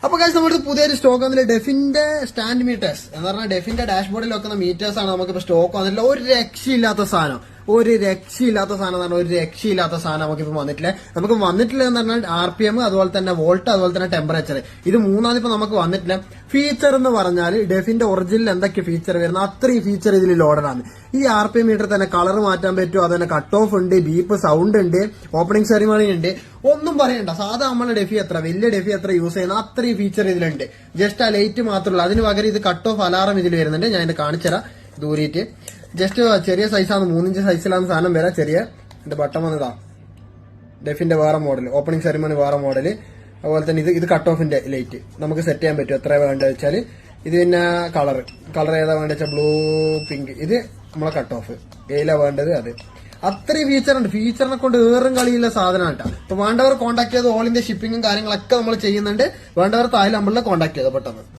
അപ്പൊ കാശ് നമ്മുടെ പുതിയൊരു സ്റ്റോക്ക് വന്നില്ല ഡെഫിന്റെ സ്റ്റാൻഡ് മീറ്റേഴ്സ് എന്ന് പറഞ്ഞാൽ ഡെഫിന്റെ ഡാഷ്ബോർഡിൽ വെക്കുന്ന മീറ്റേഴ്സ് ആണ് നമുക്കിപ്പോ സ്റ്റോക്ക് വന്നിട്ടില്ല. ഒരു രക്ഷയില്ലാത്ത സാധനം നമുക്കിപ്പോ വന്നിട്ടില്ല. നമുക്ക് വന്നിട്ടില്ല എന്ന് പറഞ്ഞാൽ RPM, അതുപോലെ തന്നെ വോൾട്ട്, അതുപോലെ തന്നെ ടെമ്പറേച്ചർ, ഇത് മൂന്നാമത് ഇപ്പൊ നമുക്ക് വന്നിട്ടില്ല. ഫീച്ചർ എന്ന് പറഞ്ഞാൽ ഡെഫിന്റെ ഒറിജിനൽ എന്തൊക്കെ ഫീച്ചർ വരുന്നത് അത്രയും ഫീച്ചർ ഇതിൽ ലോഡാണ്. ഈ RPM മീറ്റർ തന്നെ കളർ മാറ്റാൻ പറ്റും, അതുപോലെ കട്ട് ഓഫ് ഉണ്ട്, ബീപ്പ് സൗണ്ട് ഉണ്ട്, ഓപ്പണിംഗ് സെറിമണി ഉണ്ട്. ഒന്നും പറയണ്ട, സാധാ നമ്മളെ വലിയ ഡെഫി എത്ര യൂസ് ചെയ്യുന്ന അത്രയും ഫീച്ചർ ഇതിലുണ്ട്. ജസ്റ്റ് ആ ലൈറ്റ് മാത്രമല്ല, അതിന് പകരം ഇത് കട്ട് ഓഫ് അലാറം ഇതിൽ വരുന്നുണ്ട്. ഞാൻ ഇത് കാണിച്ചുതരാം ദൂരിയിട്ട്. ജസ്റ്റ് ചെറിയ സൈസാണ്, 3 ഇഞ്ച് സൈസിലാണ് സാധനം വരാം. ചെറിയ എന്റെ ബട്ടൺ വന്നതാ ഡെഫിന്റെ വേറെ മോഡൽ, ഓപ്പണിംഗ് സെറിമണി വേറെ മോഡൽ. അതുപോലെ തന്നെ ഇത് കട്ട് ഓഫിന്റെ ലൈറ്റ് നമുക്ക് സെറ്റ് ചെയ്യാൻ പറ്റും എത്ര വേണ്ടത് വെച്ചാൽ. ഇത് പിന്നെ കളർ ഏതാ വേണ്ടത് വെച്ചാൽ ബ്ലൂ, പിങ്ക്. ഇത് നമ്മളെ കട്ട് ഓഫ് ഏതാ വേണ്ടത് അത്. അത്രയും ഫീച്ചറുണ്ട്. ഫീച്ചറിനെ കൊണ്ട് ഏറും കളിയുള്ള സാധനമാണ് കേട്ടോ. ഇപ്പൊ വേണ്ടവർ കോൺടാക്ട് ചെയ്ത് ഓൾ ഇന്ത്യ ഷിപ്പിങ്ങും കാര്യങ്ങളൊക്കെ നമ്മൾ ചെയ്യുന്നുണ്ട്. വേണ്ടവർ താഴെ നമ്മളെ കോൺടാക്ട് ചെയ്തോ പെട്ടെന്ന്.